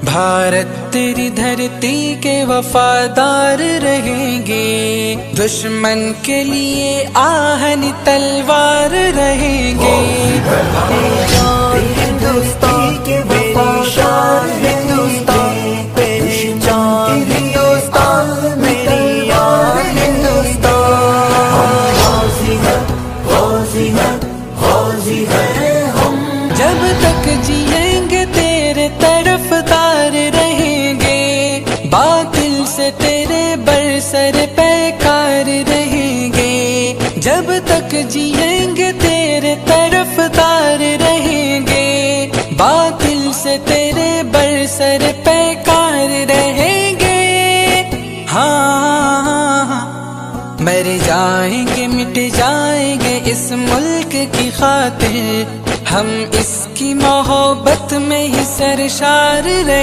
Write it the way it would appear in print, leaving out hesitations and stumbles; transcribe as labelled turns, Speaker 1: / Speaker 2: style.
Speaker 1: بھارت تیری دھرتی کے وفادار رہیں گے، دشمن کے لیے آہن تلوار رہیں گے۔
Speaker 2: ہندوستان کے وفادار ہندوستان، پہچان ہندوستان، میری یار ہندوستان، غازی ہے غازی ہے غازی ہے ہم۔
Speaker 1: جب تک جیئیں گے تیرے طرفدار رہیں گے، باطل سے تیرے برسر پیکار رہیں گے۔ جب تک جیئیں گے تیرے طرفدار رہیں گے، باطل سے تیرے برسر پیکار رہیں گے۔ ہاں مر جائیں گے مٹ جائیں گے اس ملک کی خاطر، ہم اس کی محبت میں ہی سرشار رہیں